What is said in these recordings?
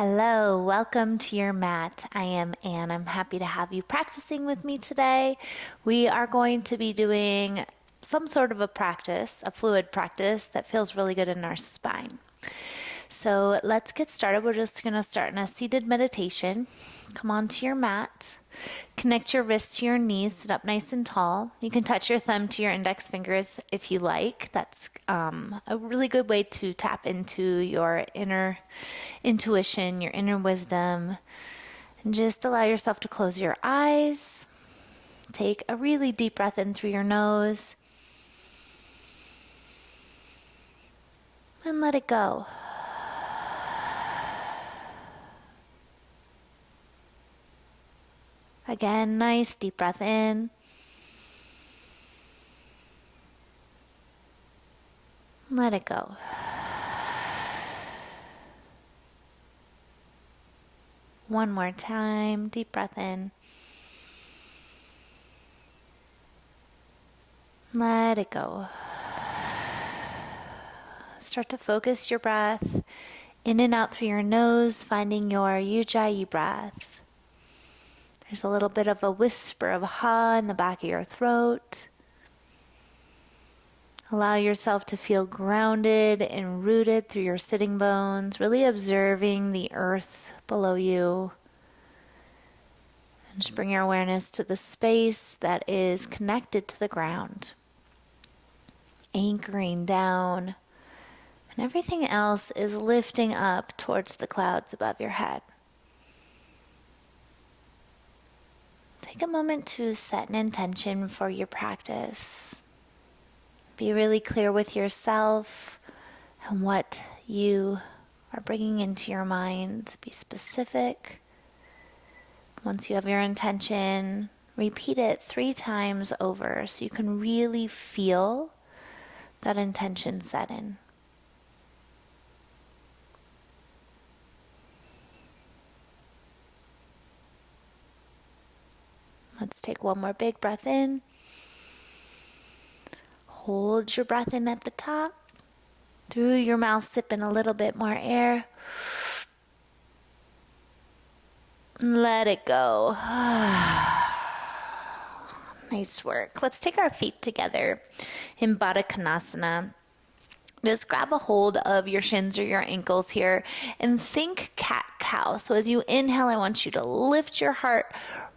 Hello, welcome to your mat. I am Anne. I'm happy to have you practicing with me today. We are going to be doing some sort of a practice, a fluid practice that feels really good in our spine. So let's get started. We're just going to start in a seated meditation. Come onto your mat. Connect your wrists to your knees, sit up nice and tall. You can touch your thumb to your index fingers if you like. That's a really good way to tap into your inner intuition, your inner wisdom. And just allow yourself to close your eyes. Take a really deep breath in through your nose. And let it go. Again, nice deep breath in. Let it go. One more time, deep breath in. Let it go. Start to focus your breath in and out through your nose, finding your ujjayi breath. There's a little bit of a whisper of ha in the back of your throat. Allow yourself to feel grounded and rooted through your sitting bones, really observing the earth below you. And just bring your awareness to the space that is connected to the ground. Anchoring down, and everything else is lifting up towards the clouds above your head. Take a moment to set an intention for your practice. Be really clear with yourself and what you are bringing into your mind. Be specific. Once you have your intention, repeat it 3 times over so you can really feel that intention set in. Let's take one more big breath in. Hold your breath in at the top. Through your mouth, sip in a little bit more air. Let it go. Nice work. Let's take our feet together in Baddha Konasana. Just grab a hold of your shins or your ankles here and think cat-cow. So as you inhale, I want you to lift your heart,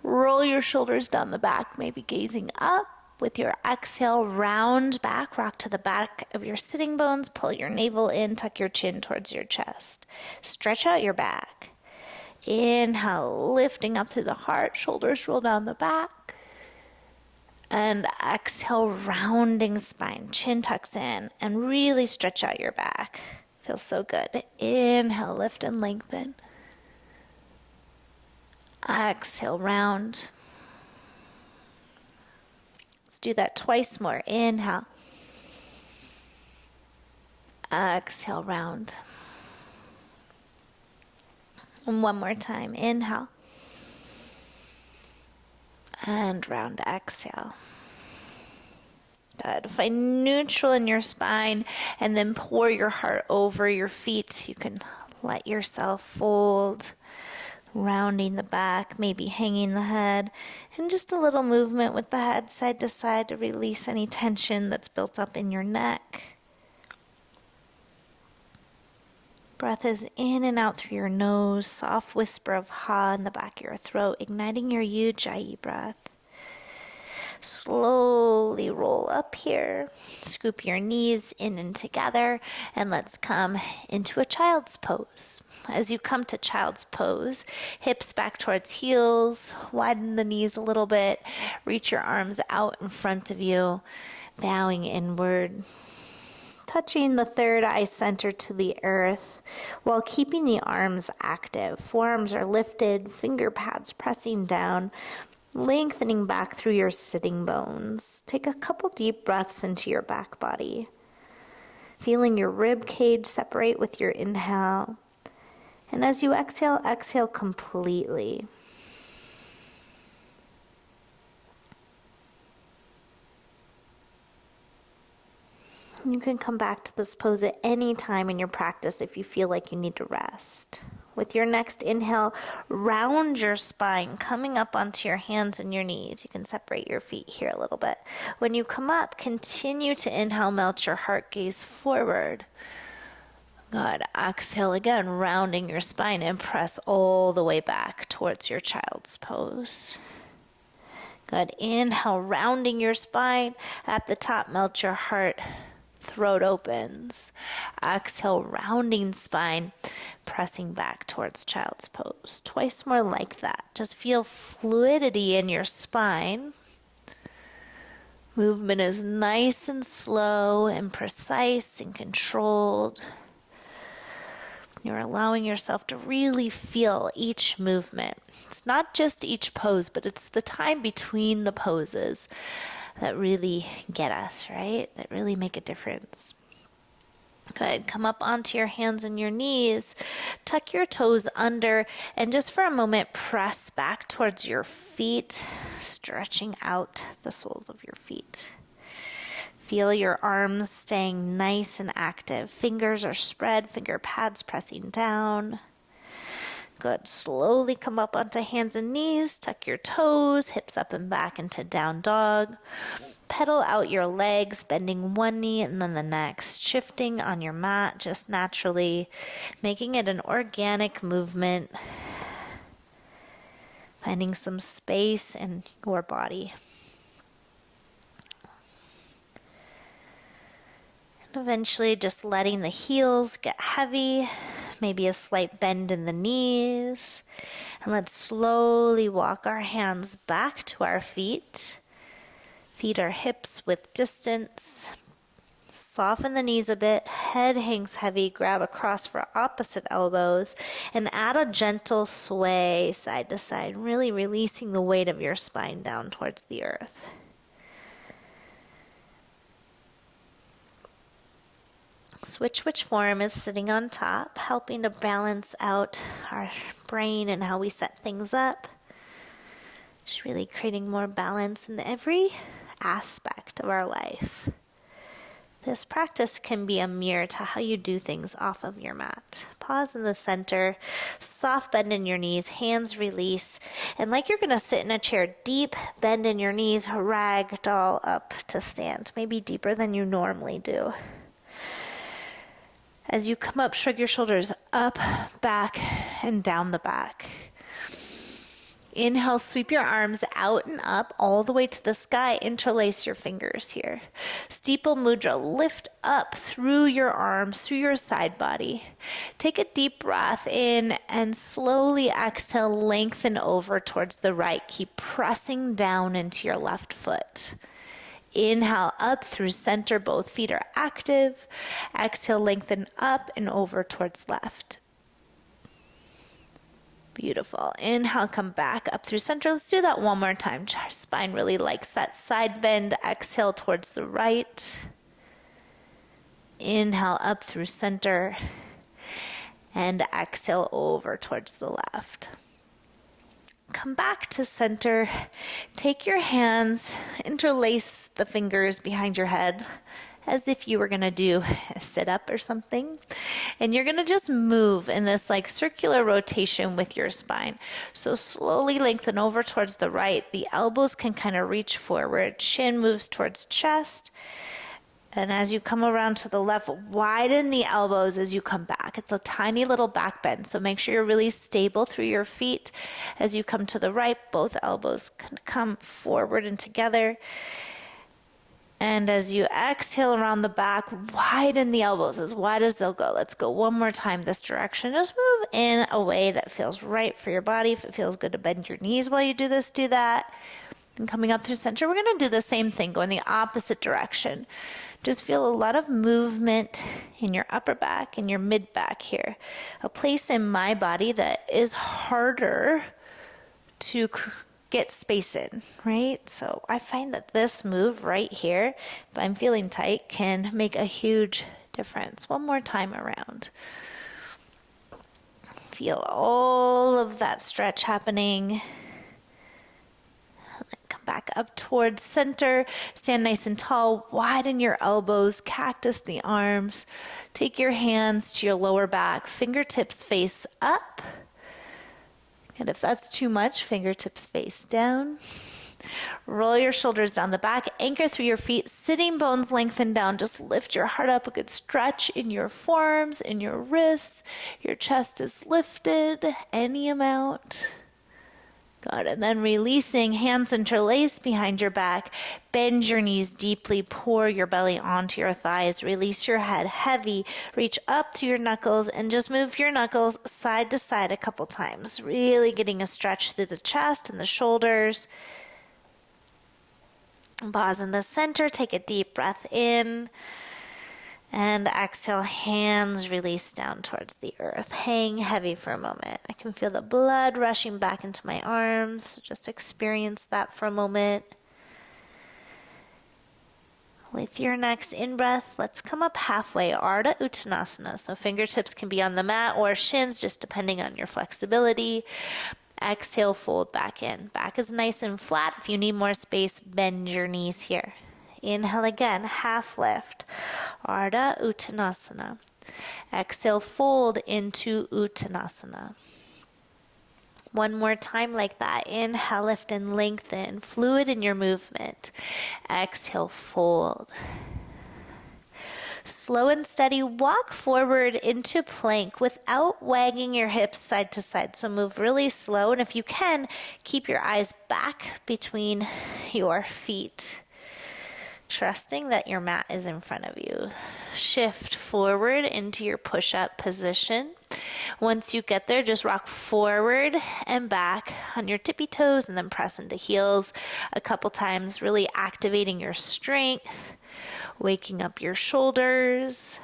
roll your shoulders down the back, maybe gazing up. With your exhale, round back, rock to the back of your sitting bones, pull your navel in, tuck your chin towards your chest. Stretch out your back. Inhale, lifting up through the heart, shoulders roll down the back. And exhale, rounding spine, chin tucks in, and really stretch out your back. Feels so good. Inhale, lift and lengthen. Exhale, round. Let's do that twice more. Inhale. Exhale, round. And one more time. Inhale. And round, exhale. Good. Find neutral in your spine and then pour your heart over your feet. You can let yourself fold, rounding the back, maybe hanging the head, and just a little movement with the head side to side to release any tension that's built up in your neck. Breath is in and out through your nose, soft whisper of ha in the back of your throat, igniting your ujjayi breath. Slowly roll up here, scoop your knees in and together, and let's come into a child's pose. As you come to child's pose, hips back towards heels, widen the knees a little bit, reach your arms out in front of you, bowing inward. Touching the third eye center to the earth while keeping the arms active. Forearms are lifted, finger pads pressing down, lengthening back through your sitting bones. Take a couple deep breaths into your back body. Feeling your rib cage separate with your inhale. And as you exhale, exhale completely. You can come back to this pose at any time in your practice if you feel like you need to rest. With your next inhale, round your spine, coming up onto your hands and your knees. You can separate your feet here a little bit. When you come up, continue to inhale, melt your heart, gaze forward. Good. Exhale again, rounding your spine and press all the way back towards your child's pose. Good. Inhale, rounding your spine. At the top, melt your heart. Throat opens. Exhale, rounding spine, pressing back towards child's pose. Twice more like that. Just feel fluidity in your spine. Movement is nice and slow and precise and controlled. You're allowing yourself to really feel each movement. It's not just each pose, but it's the time between the poses that really get us, right? That really make a difference. Good. Come up onto your hands and your knees. Tuck your toes under, and just for a moment, press back towards your feet, stretching out the soles of your feet. Feel your arms staying nice and active. Fingers are spread, finger pads pressing down. Good. Slowly come up onto hands and knees. Tuck your toes, hips up and back into down dog. Pedal out your legs, bending one knee and then the next. Shifting on your mat just naturally, making it an organic movement. Finding some space in your body. Eventually just letting the heels get heavy, maybe a slight bend in the knees. And let's slowly walk our hands back to our feet. Feet are hips width distance. Soften the knees a bit, head hangs heavy, grab across for opposite elbows, and add a gentle sway side to side, really releasing the weight of your spine down towards the earth. Switch which form is sitting on top, helping to balance out our brain and how we set things up. Just really creating more balance in every aspect of our life. This practice can be a mirror to how you do things off of your mat. Pause in the center, soft bend in your knees, hands release, and like you're going to sit in a chair, deep bend in your knees, ragdoll up to stand, maybe deeper than you normally do. As you come up, shrug your shoulders up, back, and down the back. Inhale, sweep your arms out and up all the way to the sky. Interlace your fingers here. Steeple mudra, lift up through your arms, through your side body. Take a deep breath in and slowly exhale, lengthen over towards the right. Keep pressing down into your left foot. Inhale up through center, both feet are active. Exhale, lengthen up and over towards left. Beautiful. Inhale, come back up through center. Let's do that one more time. Our spine really likes that side bend. Exhale towards the right. Inhale up through center. And exhale over towards the left. Come back to center. Take your hands, interlace the fingers behind your head as if you were going to do a sit-up or something. And you're going to just move in this like circular rotation with your spine. So slowly lengthen over towards the right. The elbows can kind of reach forward. Shin moves towards chest. And as you come around to the left, widen the elbows as you come back. It's a tiny little back bend, so make sure you're really stable through your feet. As you come to the right, both elbows can come forward and together. And as you exhale around the back, widen the elbows as wide as they'll go. Let's go one more time this direction. Just move in a way that feels right for your body. If it feels good to bend your knees while you do this, do that. And coming up through center, we're going to do the same thing, go in the opposite direction. Just feel a lot of movement in your upper back and your mid back here. A place in my body that is harder to get space in, right? So I find that this move right here, if I'm feeling tight, can make a huge difference. One more time around. Feel all of that stretch happening. And then come back up towards center. Stand nice and tall. Widen your elbows. Cactus the arms. Take your hands to your lower back. Fingertips face up. And if that's too much, fingertips face down. Roll your shoulders down the back. Anchor through your feet. Sitting bones lengthen down. Just lift your heart up. A good stretch in your forearms, in your wrists. Your chest is lifted. Any amount. Good. And then releasing, hands interlaced behind your back. Bend your knees deeply. Pour your belly onto your thighs. Release your head heavy. Reach up to your knuckles and just move your knuckles side to side a couple times. Really getting a stretch through the chest and the shoulders. Pause in the center. Take a deep breath in. And exhale, hands release down towards the earth. Hang heavy for a moment. I can feel the blood rushing back into my arms. Just experience that for a moment. With your next in-breath, let's come up halfway, Ardha Uttanasana. So fingertips can be on the mat or shins, just depending on your flexibility. Exhale, fold back in. Back is nice and flat. If you need more space, bend your knees here. Inhale again, half lift. Ardha Uttanasana. Exhale, fold into Uttanasana. One more time like that. Inhale, lift and lengthen. Fluid in your movement. Exhale, fold. Slow and steady, walk forward into plank without wagging your hips side to side. So move really slow, and if you can, keep your eyes back between your feet. Trusting that your mat is in front of you. Shift forward into your push-up position. Once you get there, just rock forward and back on your tippy toes and then press into heels a couple times, really activating your strength. Waking up your shoulders,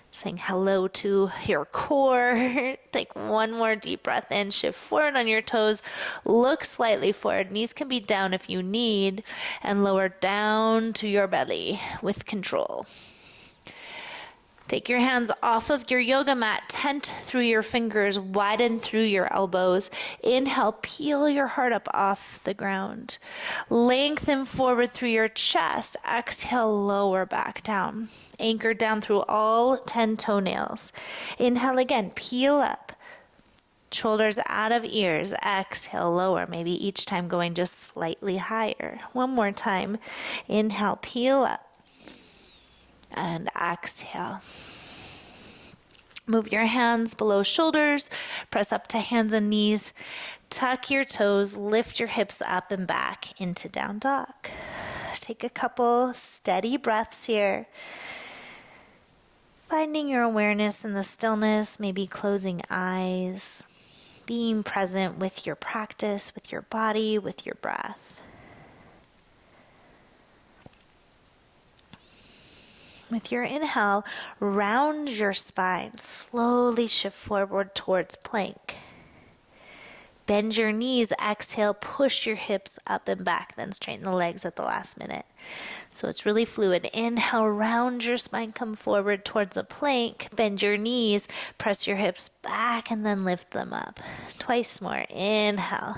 saying hello to your core. Take one more deep breath in, shift forward on your toes, look slightly forward. Knees can be down if you need, and lower down to your belly with control. Take your hands off of your yoga mat, tent through your fingers, widen through your elbows. Inhale, peel your heart up off the ground. Lengthen forward through your chest. Exhale, lower back down. Anchor down through all 10 toenails. Inhale again, peel up. Shoulders out of ears. Exhale, lower. Maybe each time going just slightly higher. One more time. Inhale, peel up. And exhale. Move your hands below shoulders, press up to hands and knees, tuck your toes, lift your hips up and back into down dog. Take a couple steady breaths here. Finding your awareness in the stillness, maybe closing eyes, being present with your practice, with your body, with your breath. With your inhale, round your spine. Slowly shift forward towards plank. Bend your knees. Exhale, push your hips up and back. Then straighten the legs at the last minute. So it's really fluid. Inhale, round your spine. Come forward towards a plank. Bend your knees. Press your hips back and then lift them up. Twice more. Inhale.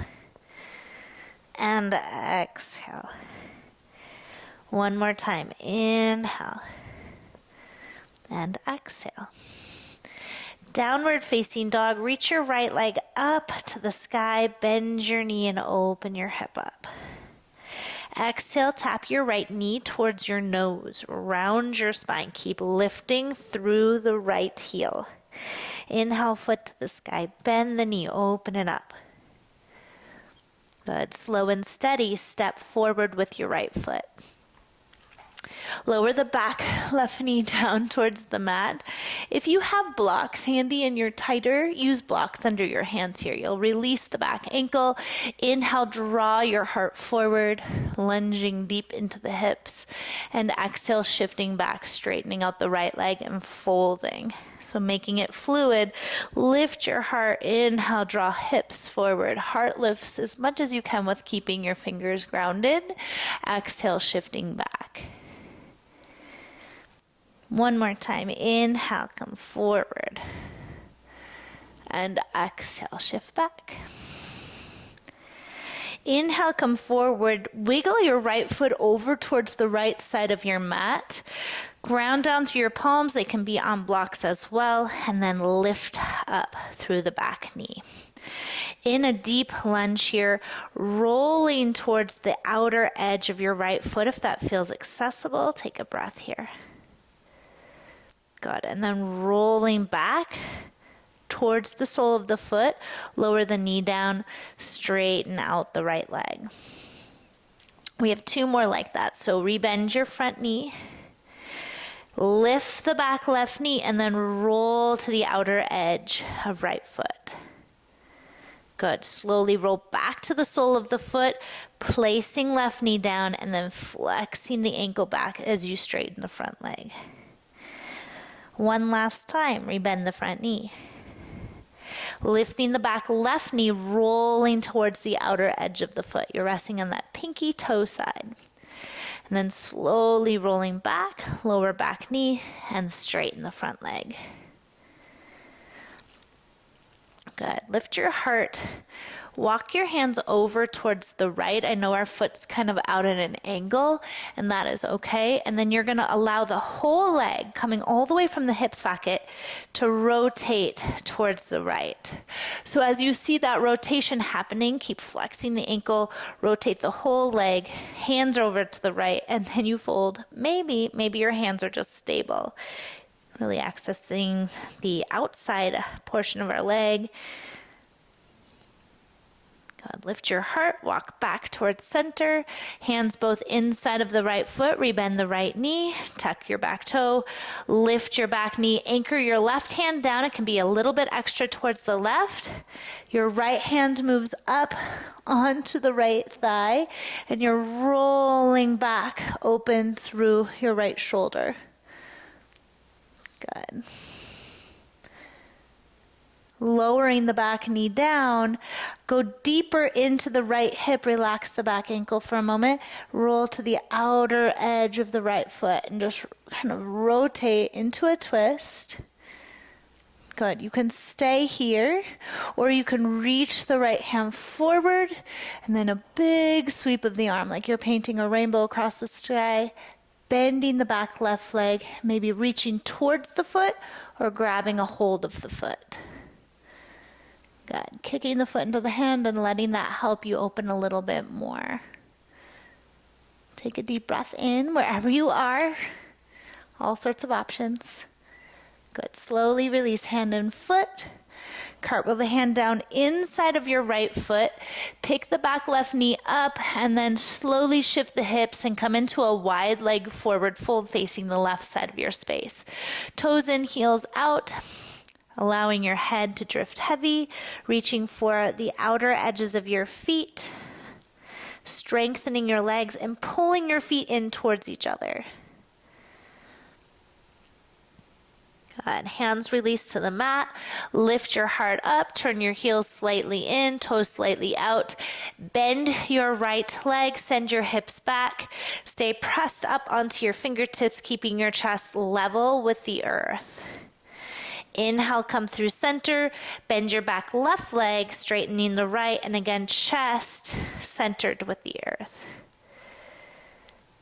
And exhale. One more time. Inhale. And exhale. Downward facing dog. Reach your right leg up to the sky. Bend your knee and open your hip up. Exhale, tap your right knee towards your nose. Round your spine. Keep lifting through the right heel. Inhale, foot to the sky. Bend the knee. Open it up. Good. Slow and steady. Step forward with your right foot. Lower the back left knee down towards the mat. If you have blocks handy and you're tighter, use blocks under your hands here. You'll release the back ankle. Inhale, draw your heart forward, lunging deep into the hips. And exhale, shifting back, straightening out the right leg and folding. So making it fluid, lift your heart. Inhale, draw hips forward. Heart lifts as much as you can with keeping your fingers grounded. Exhale, shifting back. One more time. Inhale, come forward. And exhale, shift back. Inhale, come forward. Wiggle your right foot over towards the right side of your mat. Ground down through your palms. They can be on blocks as well. And then lift up through the back knee. In a deep lunge here, rolling towards the outer edge of your right foot. If that feels accessible, take a breath here. Good. And then rolling back towards the sole of the foot. Lower the knee down, straighten out the right leg. We have 2 more like that. So rebend your front knee. Lift the back left knee and then roll to the outer edge of right foot. Good. Slowly roll back to the sole of the foot, placing left knee down and then flexing the ankle back as you straighten the front leg. One last time, rebend the front knee. Lifting the back left knee, rolling towards the outer edge of the foot. You're resting on that pinky toe side. And then slowly rolling back, lower back knee, and straighten the front leg. Good. Lift your heart. Walk your hands over towards the right. I know our foot's kind of out at an angle, and that is okay. And then you're going to allow the whole leg, coming all the way from the hip socket, to rotate towards the right. So as you see that rotation happening, keep flexing the ankle, rotate the whole leg, hands over to the right, and then you fold. Maybe your hands are just stable. Really accessing the outside portion of our leg. Good. Lift your heart, walk back towards center, hands both inside of the right foot, rebend the right knee, tuck your back toe, lift your back knee, anchor your left hand down. It can be a little bit extra towards the left. Your right hand moves up onto the right thigh, and you're rolling back open through your right shoulder. Good. Lowering the back knee down, go deeper into the right hip, relax the back ankle for a moment, roll to the outer edge of the right foot and just kind of rotate into a twist. Good. You can stay here, or you can reach the right hand forward and then a big sweep of the arm like you're painting a rainbow across the sky, bending the back left leg, maybe reaching towards the foot or grabbing a hold of the foot. Good. Kicking the foot into the hand and letting that help you open a little bit more. Take a deep breath in wherever you are. All sorts of options. Good. Slowly release hand and foot. Cartwheel the hand down inside of your right foot. Pick the back left knee up and then slowly shift the hips and come into a wide leg forward fold facing the left side of your space. Toes in, heels out. Allowing your head to drift heavy, reaching for the outer edges of your feet, strengthening your legs and pulling your feet in towards each other. Good. Hands release to the mat. Lift your heart up, turn your heels slightly in, toes slightly out. Bend your right leg, send your hips back. Stay pressed up onto your fingertips, keeping your chest level with the earth. Inhale, come through center, bend your back left leg, straightening the right, and again, chest centered with the earth.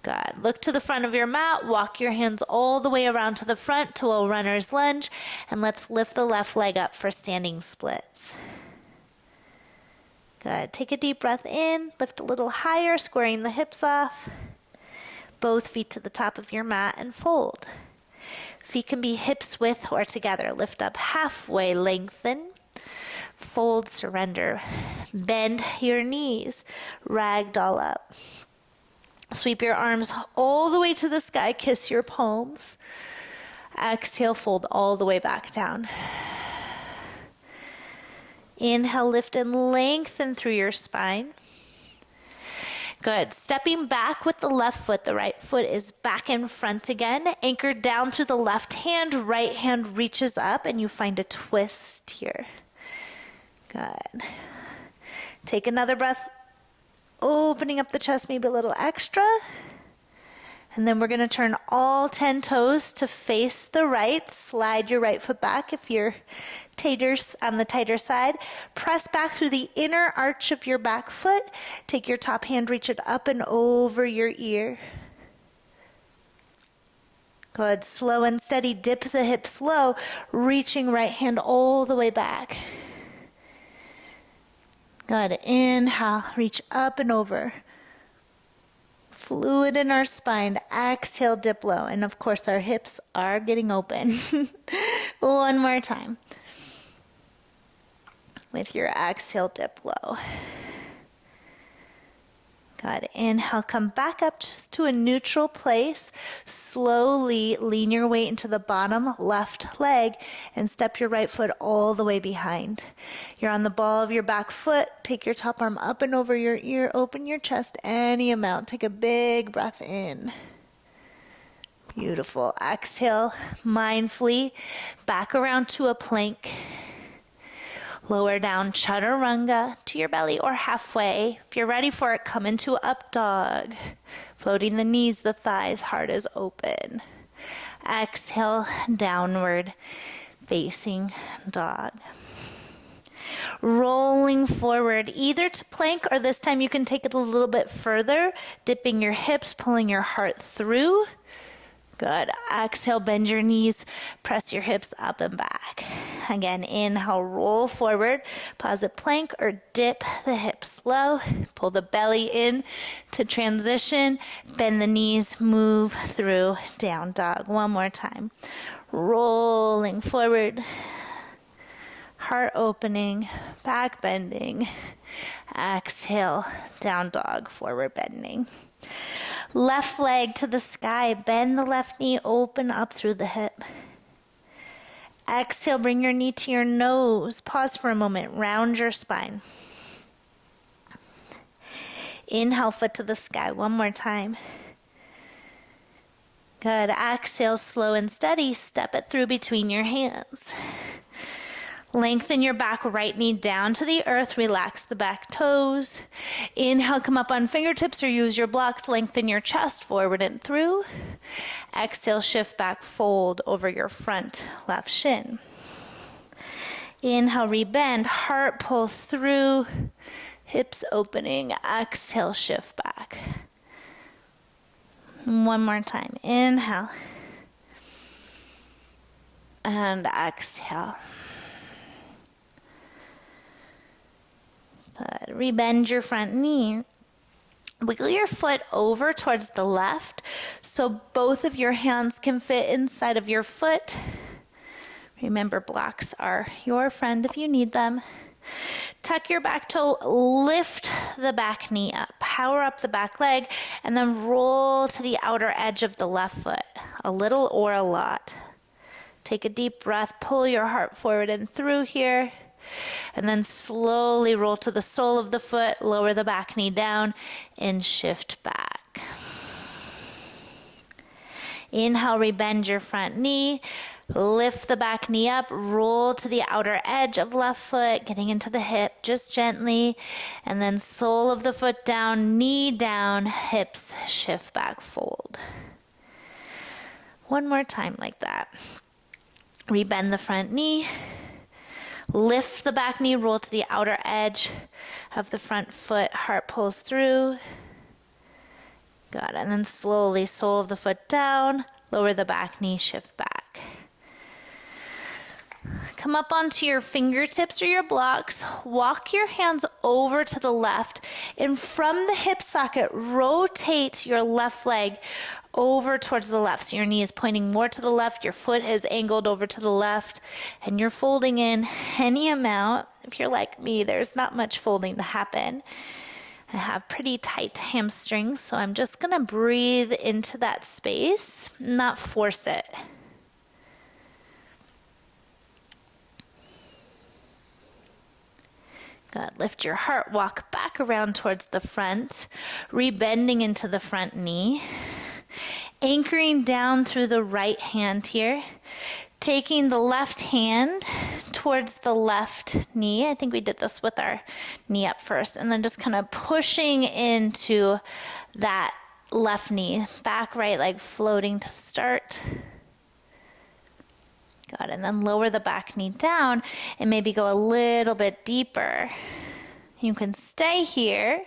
Good. Look to the front of your mat, walk your hands all the way around to the front to a runner's lunge, and let's lift the left leg up for standing splits. Good. Take a deep breath in, lift a little higher, squaring the hips off. Both feet to the top of your mat and fold. Feet can be hips width or together. Lift up halfway, lengthen. Fold, surrender. Bend your knees. Ragdoll up. Sweep your arms all the way to the sky. Kiss your palms. Exhale, fold all the way back down. Inhale, lift and lengthen through your spine. Good. Stepping back with the left foot. The right foot is back in front again. Anchored down through the left hand. Right hand reaches up and you find a twist here. Good. Take another breath. Opening up the chest maybe a little extra. And then we're going to turn all 10 toes to face the right. Slide your right foot back if you're on the tighter side. Press back through the inner arch of your back foot. Take your top hand, reach it up and over your ear. Good. Slow and steady. Dip the hips low, reaching right hand all the way back. Good. Inhale, reach up and over. Fluid in our spine. Exhale, dip low. And of course, our hips are getting open. One more time. With your exhale, dip low. Good. Inhale, come back up just to a neutral place. Slowly lean your weight into the bottom left leg and step your right foot all the way behind. You're on the ball of your back foot. Take your top arm up and over your ear. Open your chest any amount. Take a big breath in. Beautiful. Exhale mindfully. Back around to a plank. Lower down chaturanga to your belly or halfway. If you're ready for it, come into up dog. Floating the knees, the thighs, heart is open. Exhale, downward facing dog. Rolling forward, either to plank or this time you can take it a little bit further, dipping your hips, pulling your heart through. Good. Exhale, bend your knees, press your hips up and back. Again, inhale, roll forward, pause at plank or dip the hips low. Pull the belly in to transition, bend the knees, move through down dog. One more time. Rolling forward, heart opening, back bending. Exhale, down dog, forward bending. Left leg to the sky, bend the left knee, open up through the hip. Exhale, bring your knee to your nose. Pause for a moment, round your spine. Inhale, foot to the sky, one more time. Good, exhale, slow and steady, step it through between your hands. Lengthen your back right knee down to the earth. Relax the back toes. Inhale, come up on fingertips or use your blocks. Lengthen your chest forward and through. Exhale, shift back, fold over your front left shin. Inhale, rebend, heart pulls through, hips opening. Exhale, shift back. One more time. Inhale. And exhale. Good. Rebend your front knee. Wiggle your foot over towards the left so both of your hands can fit inside of your foot. Remember, blocks are your friend if you need them. Tuck your back toe, lift the back knee up, power up the back leg, and then roll to the outer edge of the left foot, a little or a lot. Take a deep breath, pull your heart forward and through here. And then slowly roll to the sole of the foot, lower the back knee down, and shift back. Inhale, rebend your front knee, lift the back knee up, roll to the outer edge of left foot, getting into the hip just gently, and then sole of the foot down, knee down, hips shift back, fold. One more time like that. Rebend the front knee. Lift the back knee, roll to the outer edge of the front foot, heart pulls through. Good, and then slowly sole of the foot down, lower the back knee, shift back. Come up onto your fingertips or your blocks, walk your hands over to the left, and from the hip socket, rotate your left leg over towards the left. So your knee is pointing more to the left, your foot is angled over to the left, and you're folding in any amount. If you're like me, there's not much folding to happen. I have pretty tight hamstrings, so I'm just gonna breathe into that space, not force it. Good. Lift your heart, walk back around towards the front, rebending into the front knee. Anchoring down through the right hand here. Taking the left hand towards the left knee. I think we did this with our knee up first. And then just kind of pushing into that left knee, back right leg floating to start. Good, and then lower the back knee down and maybe go a little bit deeper. You can stay here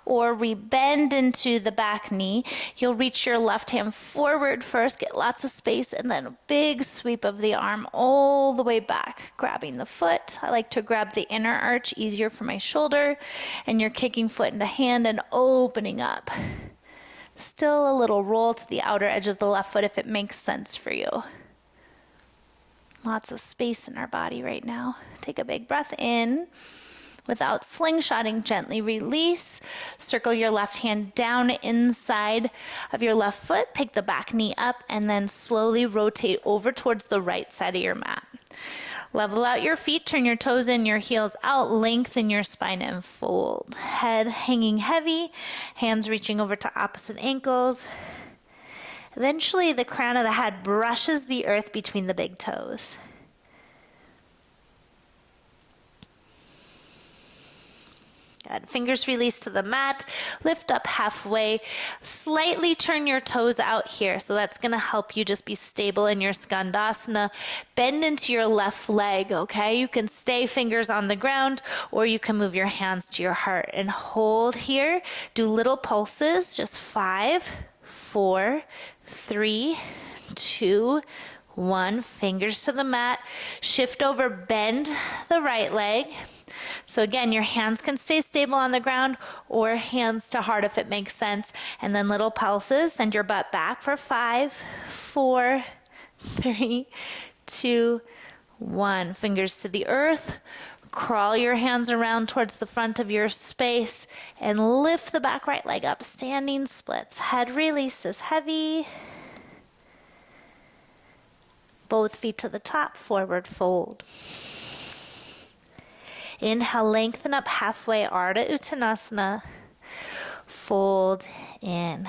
or rebend into the back knee. You'll reach your left hand forward first, get lots of space, and then a big sweep of the arm all the way back, grabbing the foot. I like to grab the inner arch, easier for my shoulder, and you're kicking foot into hand and opening up. Still a little roll to the outer edge of the left foot if it makes sense for you. Lots of space in our body right now. Take a big breath in. Without slingshotting, gently release. Circle your left hand down inside of your left foot. Pick the back knee up and then slowly rotate over towards the right side of your mat. Level out your feet, turn your toes in, your heels out, lengthen your spine and fold. Head hanging heavy, hands reaching over to opposite ankles. Eventually, the crown of the head brushes the earth between the big toes. Good. Fingers release to the mat. Lift up halfway. Slightly turn your toes out here. So that's going to help you just be stable in your skandasana. Bend into your left leg, okay? You can stay fingers on the ground or you can move your hands to your heart and hold here. Do little pulses, just 5, 4, 3, 2, 1. Fingers to the mat. Shift over, bend the right leg. So again, your hands can stay stable on the ground or hands to heart if it makes sense. And then little pulses. Send your butt back for 5, 4, 3, 2, 1. Fingers to the earth. Crawl your hands around towards the front of your space and lift the back right leg up. Standing splits. Head releases heavy. Both feet to the top. Forward fold. Inhale, lengthen up halfway, Ardha Uttanasana. Fold in.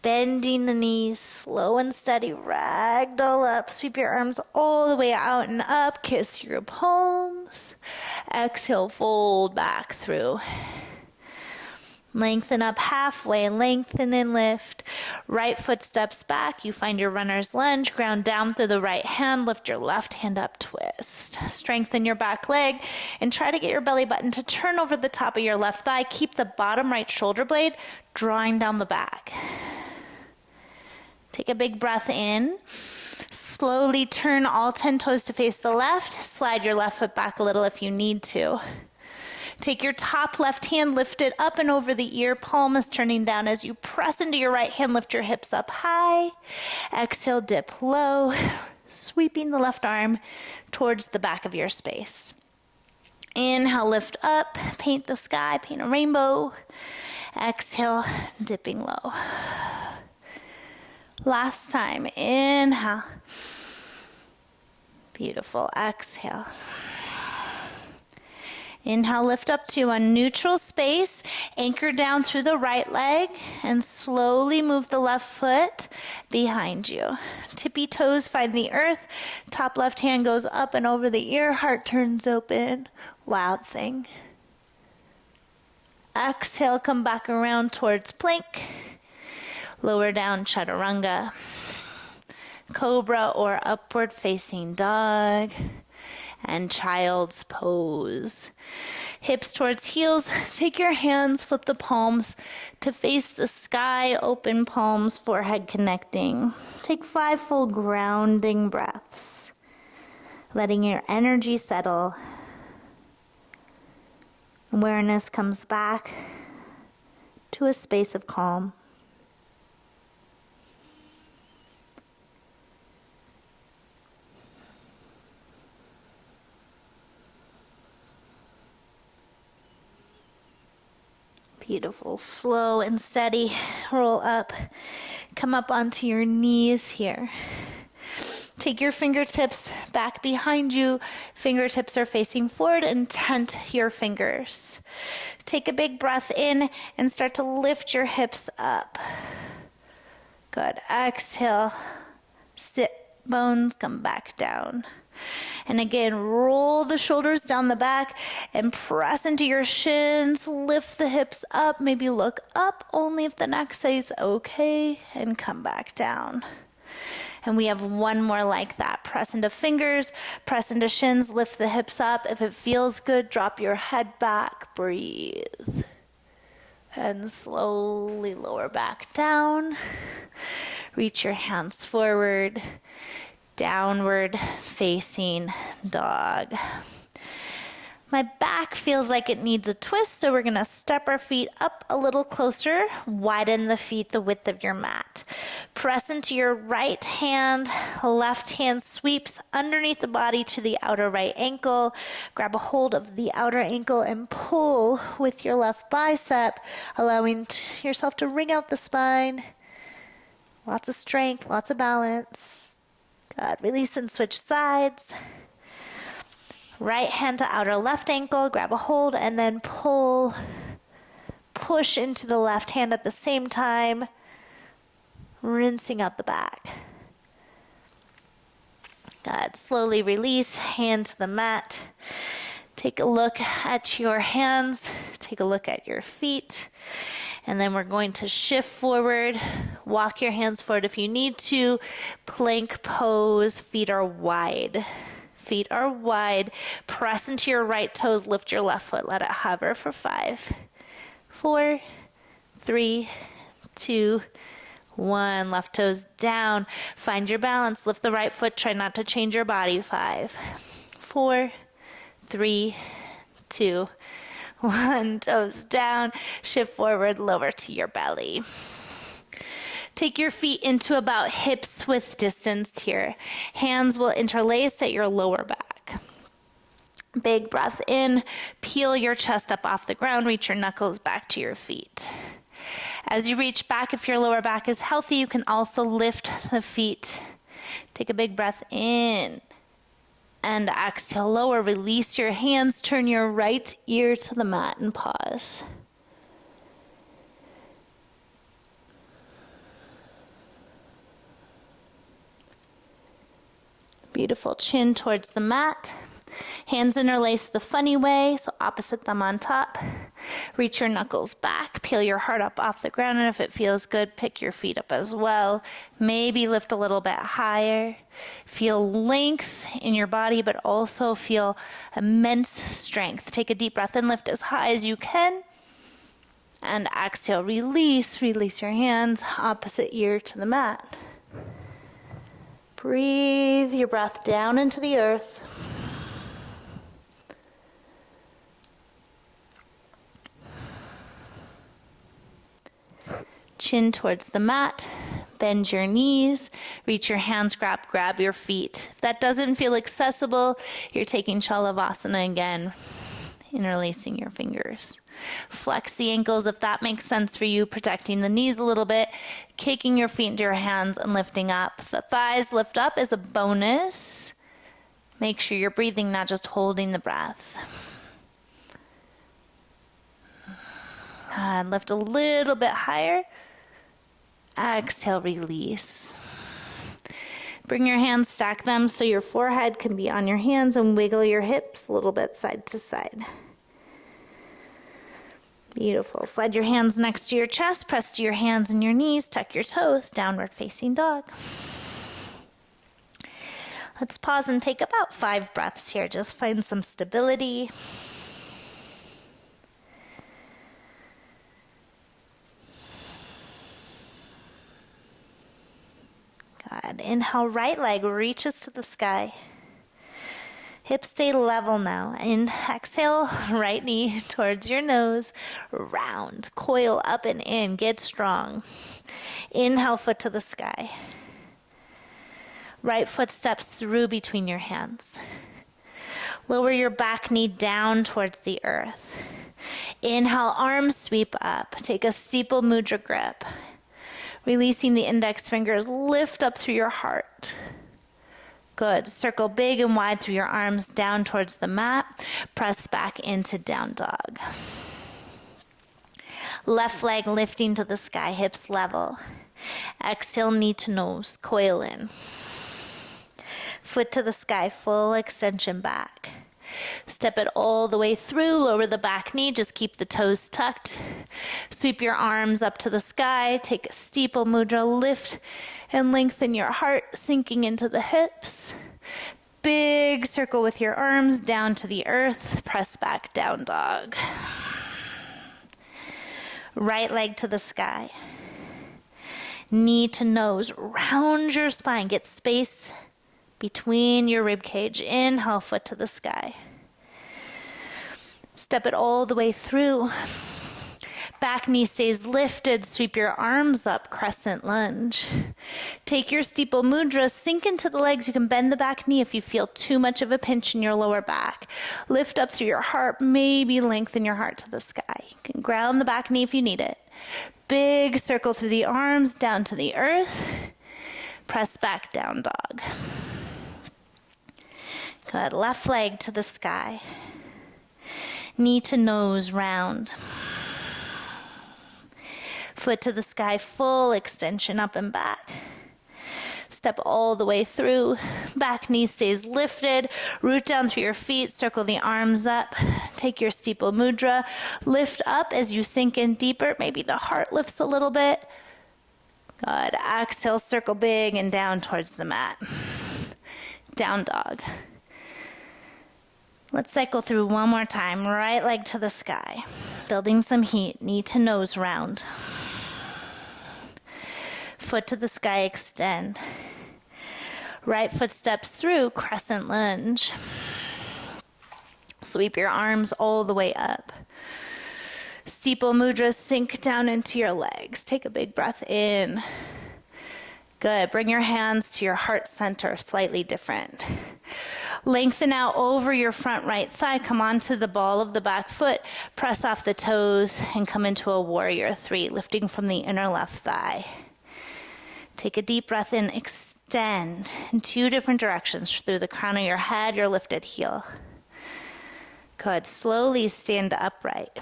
Bending the knees, slow and steady, ragdoll up. Sweep your arms all the way out and up. Kiss your palms. Exhale, fold back through. Lengthen up halfway, lengthen and lift. Right foot steps back. You find your runner's lunge. Ground down through the right hand. Lift your left hand up, twist. Strengthen your back leg and try to get your belly button to turn over the top of your left thigh. Keep the bottom right shoulder blade drawing down the back. Take a big breath in. Slowly turn all 10 toes to face the left. Slide your left foot back a little if you need to. Take your top left hand, lift it up and over the ear. Palm is turning down. As you press into your right hand, lift your hips up high. Exhale, dip low, sweeping the left arm towards the back of your space. Inhale, lift up, paint the sky, paint a rainbow. Exhale, dipping low. Last time, inhale. Beautiful, exhale. Inhale, lift up to a neutral space. Anchor down through the right leg and slowly move the left foot behind you. Tippy toes find the earth. Top left hand goes up and over the ear. Heart turns open. Wild thing. Exhale, come back around towards plank. Lower down, chaturanga. Cobra or upward facing dog. And child's pose. Hips towards heels. Take your hands, flip the palms to face the sky. Open palms, forehead connecting. Take 5 full grounding breaths. Letting your energy settle. Awareness comes back to a space of calm. Beautiful. Slow and steady. Roll up. Come up onto your knees here. Take your fingertips back behind you. Fingertips are facing forward and tent your fingers. Take a big breath in and start to lift your hips up. Good. Exhale. Sit bones, come back down. And again, roll the shoulders down the back and press into your shins. Lift the hips up. Maybe look up only if the neck says okay, and come back down. And we have one more like that. Press into fingers, press into shins, lift the hips up. If it feels good, drop your head back, breathe. And slowly lower back down. Reach your hands forward, downward facing dog. My back feels like it needs a twist, so we're gonna step our feet up a little closer, widen the feet the width of your mat. Press into your right hand, left hand sweeps underneath the body to the outer right ankle. Grab a hold of the outer ankle and pull with your left bicep, allowing yourself to wring out the spine. Lots of strength, lots of balance. Good, release and switch sides. Right hand to outer left ankle, grab a hold, and then pull, push into the left hand at the same time, rinsing out the back. Good. Slowly release, hand to the mat. Take a look at your hands, take a look at your feet, and then we're going to shift forward. Walk your hands forward if you need to. Plank pose, feet are wide. Feet are wide. Press into your right toes, lift your left foot. Let it hover for 5, 4, 3, 2, 1. Left toes down. Find your balance. Lift the right foot. Try not to change your body. 5, 4, 3, 2, 1. Toes down. Shift forward, lower to your belly. Take your feet into about hips width distance here. Hands will interlace at your lower back. Big breath in, peel your chest up off the ground, reach your knuckles back to your feet. As you reach back, if your lower back is healthy, you can also lift the feet. Take a big breath in and exhale, lower, release your hands, turn your right ear to the mat and pause. Beautiful, chin towards the mat. Hands interlace the funny way, so opposite thumb on top. Reach your knuckles back, peel your heart up off the ground, and if it feels good, pick your feet up as well. Maybe lift a little bit higher. Feel length in your body, but also feel immense strength. Take a deep breath and lift as high as you can. And exhale, release your hands, opposite ear to the mat. Breathe your breath down into the earth. Chin towards the mat. Bend your knees. Reach your hands, grab your feet. If that doesn't feel accessible, you're taking Shalavasana again, interlacing your fingers. Flex the ankles if that makes sense for you, protecting the knees a little bit, kicking your feet into your hands and lifting up. The thighs lift up is a bonus. Make sure you're breathing, not just holding the breath. And lift a little bit higher. Exhale, release. Bring your hands, stack them so your forehead can be on your hands, and wiggle your hips a little bit side to side. Beautiful. Slide your hands next to your chest, press to your hands and your knees, tuck your toes, downward facing dog. Let's pause and take about 5 breaths here. Just find some stability. Good. Inhale, right leg reaches to the sky. Hips stay level now. Exhale, right knee towards your nose. Round, coil up and in, get strong. Inhale, foot to the sky. Right foot steps through between your hands. Lower your back knee down towards the earth. Inhale, arms sweep up. Take a steeple mudra grip. Releasing the index fingers, lift up through your heart. Good. Circle big and wide through your arms down towards the mat. Press back into down dog. Left leg lifting to the sky, hips level. Exhale, knee to nose, coil in. Foot to the sky, full extension back. Step it all the way through, lower the back knee, just keep the toes tucked. Sweep your arms up to the sky, take a steeple mudra, lift and lengthen your heart, sinking into the hips. Big circle with your arms down to the earth, press back, down dog. Right leg to the sky. Knee to nose, round your spine, get space between your rib cage. Inhale, foot to the sky. Step it all the way through. Back knee stays lifted. Sweep your arms up, crescent lunge. Take your steeple mudra, sink into the legs. You can bend the back knee if you feel too much of a pinch in your lower back. Lift up through your heart, maybe lengthen your heart to the sky. You can ground the back knee if you need it. Big circle through the arms, down to the earth. Press back, down dog. Good, left leg to the sky. Knee to nose, round. Foot to the sky, full extension up and back. Step all the way through. Back knee stays lifted. Root down through your feet. Circle the arms up. Take your steeple mudra. Lift up as you sink in deeper. Maybe the heart lifts a little bit. Good. Exhale, circle big and down towards the mat. Down dog. Let's cycle through one more time. Right leg to the sky. Building some heat. Knee to nose, round. Foot to the sky, extend. Right foot steps through, crescent lunge. Sweep your arms all the way up. Steeple mudra, sink down into your legs. Take a big breath in. Good. Bring your hands to your heart center, slightly different. Lengthen out over your front right thigh. Come onto the ball of the back foot. Press off the toes and come into a warrior three, lifting from the inner left thigh. Take a deep breath in. Extend in two different directions through the crown of your head, your lifted heel. Good. Slowly stand upright.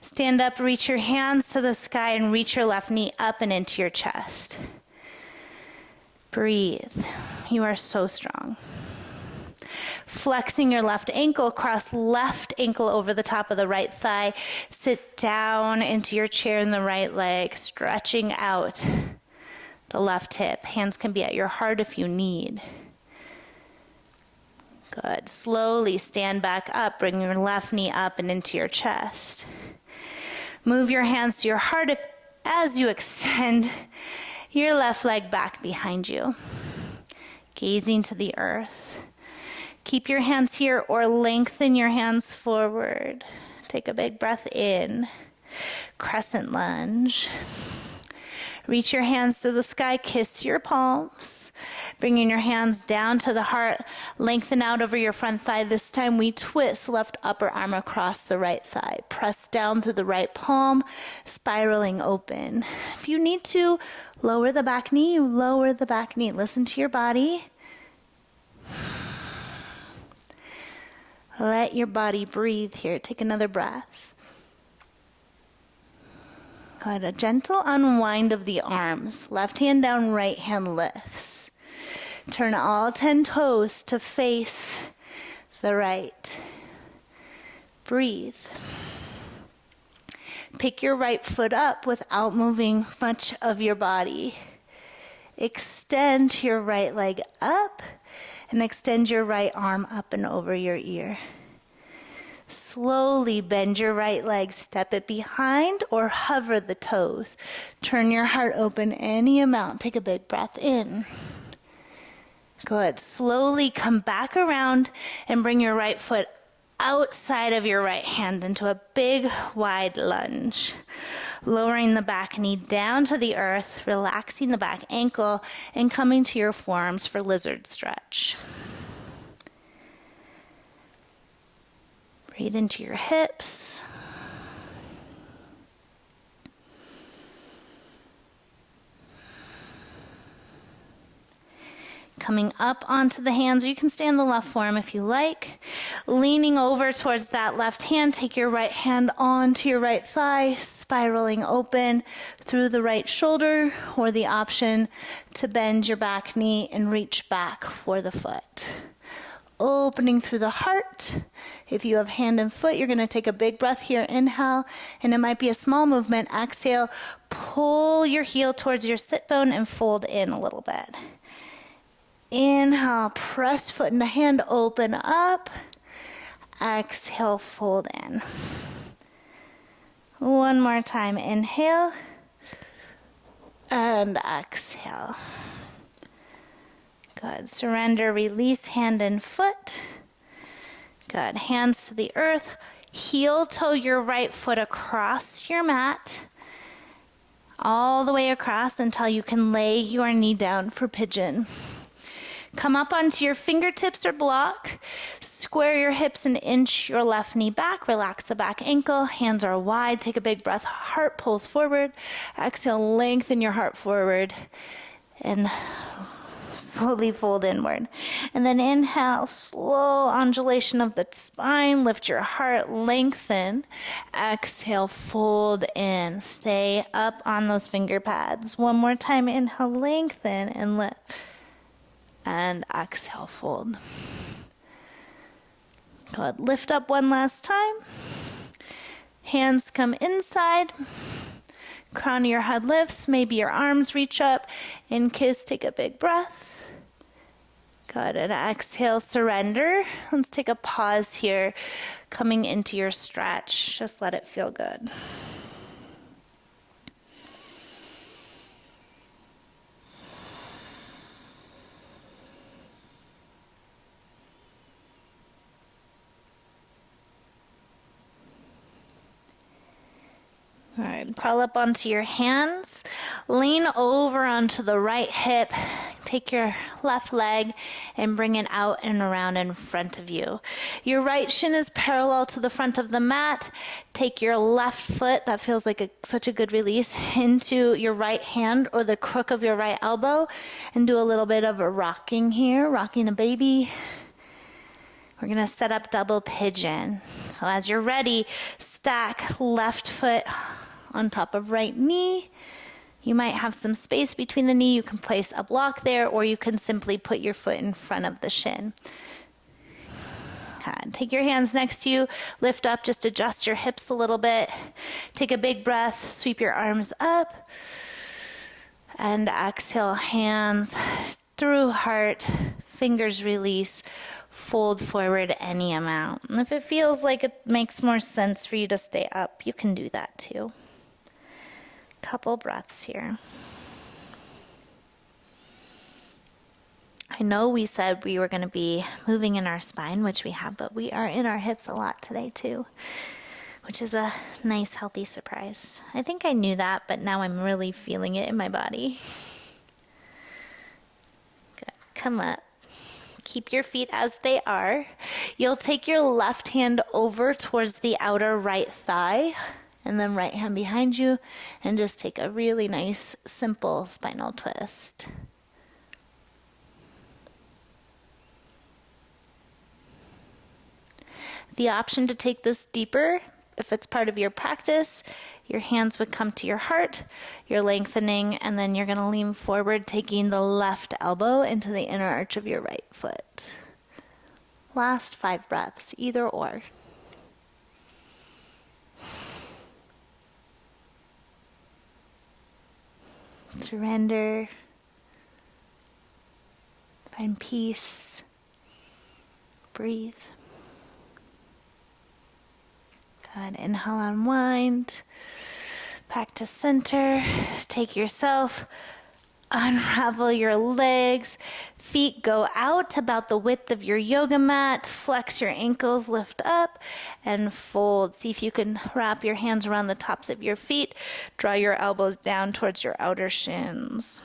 Stand up, reach your hands to the sky and reach your left knee up and into your chest. Breathe. You are so strong. Flexing your left ankle, cross left ankle over the top of the right thigh. Sit down into your chair in the right leg, stretching out the left hip. Hands can be at your heart if you need. Good. Slowly stand back up, bring your left knee up and into your chest. Move your hands to your heart as you extend your left leg back behind you, gazing to the earth. Keep your hands here or lengthen your hands forward. Take a big breath in. Crescent lunge. Reach your hands to the sky, kiss your palms. Bringing your hands down to the heart, lengthen out over your front thigh. This time we twist left upper arm across the right thigh. Press down through the right palm, spiraling open. If you need to, lower the back knee, lower the back knee. Listen to your body. Let your body breathe here. Take another breath. Good. A gentle unwind of the arms. Left hand down, right hand lifts. Turn all 10 toes to face the right. Breathe. Pick your right foot up without moving much of your body. Extend your right leg up and extend your right arm up and over your ear. Slowly bend your right leg, step it behind or hover the toes. Turn your heart open any amount. Take a big breath in. Good. Slowly come back around and bring your right foot outside of your right hand into a big wide lunge. Lowering the back knee down to the earth, relaxing the back ankle, and coming to your forearms for lizard stretch. Breathe into your hips. Coming up onto the hands, or you can stay on the left forearm if you like. Leaning over towards that left hand, take your right hand onto your right thigh, spiraling open through the right shoulder, or the option to bend your back knee and reach back for the foot. Opening through the heart. If you have hand and foot, you're going to take a big breath here. Inhale, and it might be a small movement. Exhale, pull your heel towards your sit bone and fold in a little bit. Inhale, press foot into hand, open up. Exhale, fold in. One more time. Inhale and exhale. Good. Surrender, release hand and foot. Good. Hands to the earth. Heel toe your right foot across your mat. All the way across until you can lay your knee down for pigeon. Come up onto your fingertips or block. Square your hips and inch your left knee back. Relax the back ankle. Hands are wide. Take a big breath. Heart pulls forward. Exhale, lengthen your heart forward. And slowly fold inward. And then inhale, slow undulation of the spine. Lift your heart, lengthen. Exhale, fold in. Stay up on those finger pads. One more time, inhale, lengthen and lift. And exhale, fold. Good. Lift up one last time. Hands come inside. Crown of your head lifts. Maybe your arms reach up. In kiss, take a big breath. Good. And exhale, surrender. Let's take a pause here. Coming into your stretch. Just let it feel good. All right, crawl up onto your hands, lean over onto the right hip, take your left leg and bring it out and around in front of you. Your right shin is parallel to the front of the mat. Take your left foot, that feels like such a good release, into your right hand or the crook of your right elbow and do a little bit of a rocking here, rocking a baby. We're going to set up double pigeon. So as you're ready, stack left foot on top of right knee. You might have some space between the knee. You can place a block there, or you can simply put your foot in front of the shin. Good. Take your hands next to you. Lift up. Just adjust your hips a little bit. Take a big breath. Sweep your arms up. And exhale, hands through heart. Fingers release. Fold forward any amount. And if it feels like it makes more sense for you to stay up, you can do that too. Couple breaths here. I know we said we were going to be moving in our spine, which we have, but we are in our hips a lot today too, which is a nice, healthy surprise. I think I knew that, but now I'm really feeling it in my body. Good. Come up. Keep your feet as they are. You'll take your left hand over towards the outer right thigh and then right hand behind you and just take a really nice, simple spinal twist. The option to take this deeper, if it's part of your practice, your hands would come to your heart, you're lengthening, and then you're going to lean forward, taking the left elbow into the inner arch of your right foot. Last 5 breaths, either or. Surrender. Find peace. Breathe. Good. Inhale, unwind. Back to center. Take yourself. Unravel your legs. Feet go out about the width of your yoga mat. Flex your ankles, lift up, and fold. See if you can wrap your hands around the tops of your feet. Draw your elbows down towards your outer shins.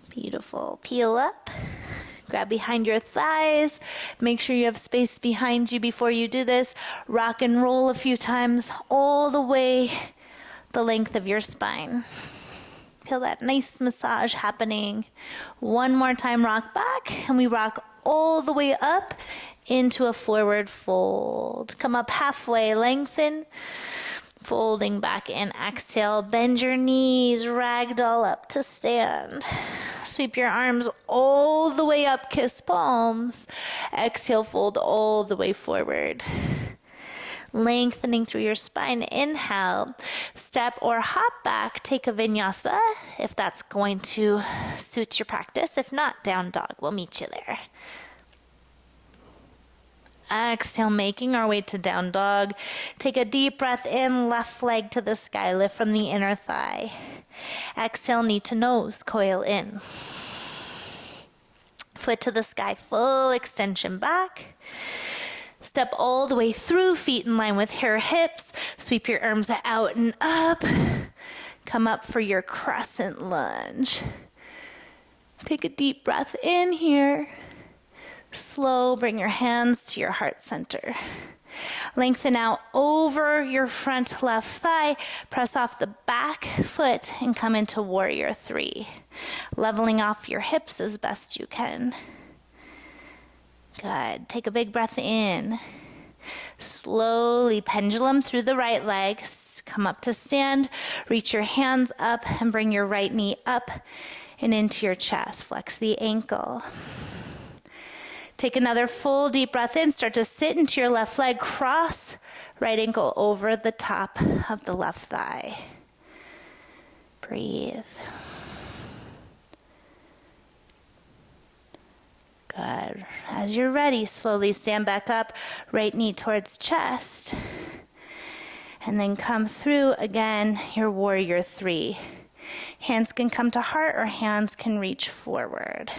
Beautiful. Peel up. Grab behind your thighs. Make sure you have space behind you before you do this. Rock and roll a few times all the way the length of your spine. Feel that nice massage happening. One more time, rock back, and we rock all the way up into a forward fold. Come up halfway, lengthen, folding back in. Exhale, bend your knees, ragdoll up to stand. Sweep your arms all the way up, kiss palms. Exhale, fold all the way forward. Lengthening through your spine, inhale. Step or hop back, take a vinyasa if that's going to suit your practice. If not, down dog, we'll meet you there. Exhale, making our way to down dog. Take a deep breath in, left leg to the sky, lift from the inner thigh. Exhale, knee to nose, coil in. Foot to the sky, full extension back. Step all the way through, feet in line with your hips. Sweep your arms out and up. Come up for your crescent lunge. Take a deep breath in here. Slow, bring your hands to your heart center. Lengthen out over your front left thigh. Press off the back foot and come into warrior three. Leveling off your hips as best you can. Good. Take a big breath in. Slowly pendulum through the right leg. Come up to stand. Reach your hands up and bring your right knee up and into your chest. Flex the ankle. Take another full deep breath in. Start to sit into your left leg. Cross right ankle over the top of the left thigh. Breathe. Good. As you're ready, slowly stand back up, right knee towards chest. And then come through again, your warrior three. Hands can come to heart or hands can reach forward.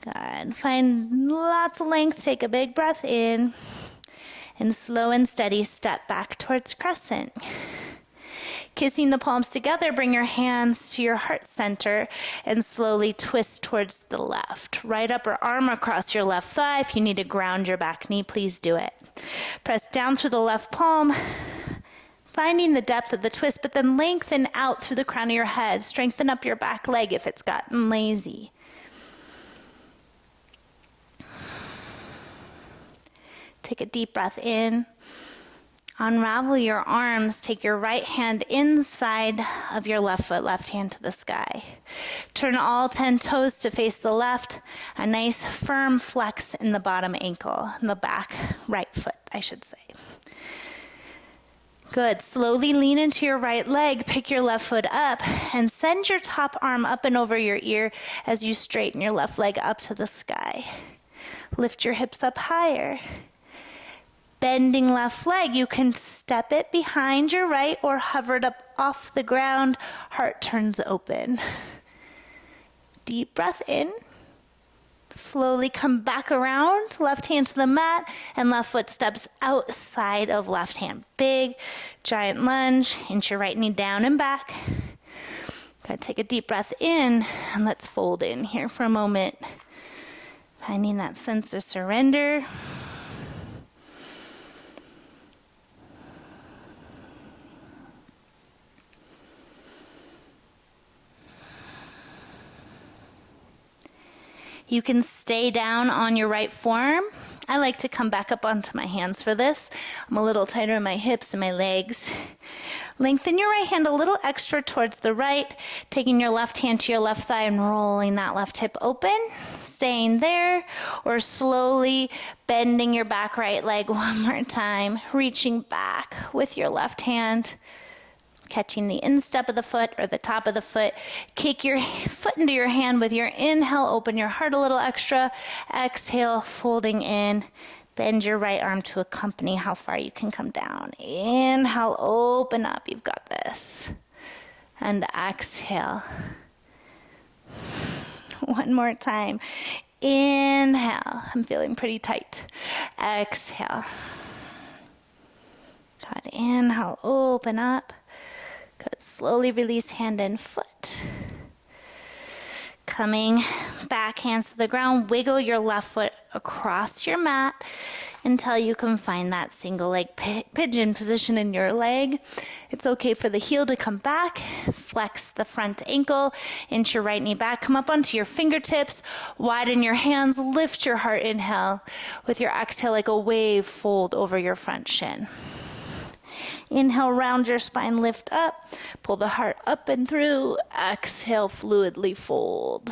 Good. Find lots of length. Take a big breath in. And slow and steady step back towards crescent. Kissing the palms together, bring your hands to your heart center and slowly twist towards the left. Right upper arm across your left thigh. If you need to ground your back knee, please do it. Press down through the left palm, finding the depth of the twist, but then lengthen out through the crown of your head. Strengthen up your back leg if it's gotten lazy. Take a deep breath in. Unravel your arms. Take your right hand inside of your left foot, left hand to the sky. Turn all 10 toes to face the left. A nice firm flex in the bottom ankle, in the back right foot, I should say. Good. Slowly lean into your right leg. Pick your left foot up and send your top arm up and over your ear as you straighten your left leg up to the sky. Lift your hips up higher. Bending left leg, you can step it behind your right or hover it up off the ground. Heart turns open. Deep breath in. Slowly come back around. Left hand to the mat and left foot steps outside of left hand. Big, giant lunge. Inch your right knee down and back. Gotta take a deep breath in and let's fold in here for a moment. Finding that sense of surrender. You can stay down on your right forearm. I like to come back up onto my hands for this. I'm a little tighter in my hips and my legs. Lengthen your right hand a little extra towards the right, taking your left hand to your left thigh and rolling that left hip open, staying there, or slowly bending your back right leg one more time, reaching back with your left hand. Catching the instep of the foot or the top of the foot. Kick your foot into your hand with your inhale. Open your heart a little extra. Exhale, folding in. Bend your right arm to accompany how far you can come down. Inhale, open up. You've got this. And exhale. One more time. Inhale. I'm feeling pretty tight. Exhale. Good. Inhale, open up. Good. Slowly release hand and foot. Coming back, hands to the ground. Wiggle your left foot across your mat until you can find that single leg pigeon position in your leg. It's okay for the heel to come back. Flex the front ankle, inch your right knee back, come up onto your fingertips, widen your hands, lift your heart, inhale. With your exhale, like a wave, fold over your front shin. Inhale, round your spine, lift up, pull the heart up and through. Exhale, fluidly fold.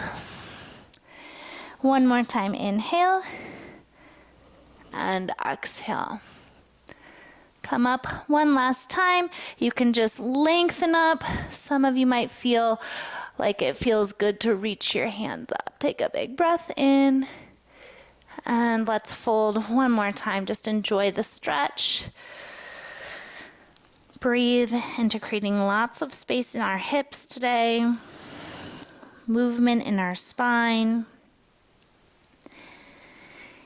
One more time, inhale and exhale. Come up one last time. You can just lengthen up. Some of you might feel like it feels good to reach your hands up. Take a big breath in and let's fold one more time. Just enjoy the stretch. Breathe into creating lots of space in our hips today, movement in our spine,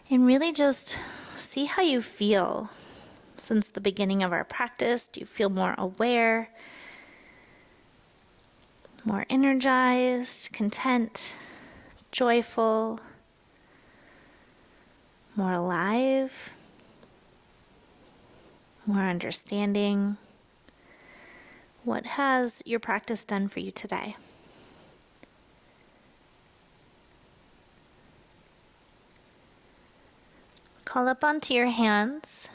and really just see how you feel since the beginning of our practice. Do you feel more aware, more energized, content, joyful, more alive, more understanding? What has your practice done for you today? Call up onto your hands.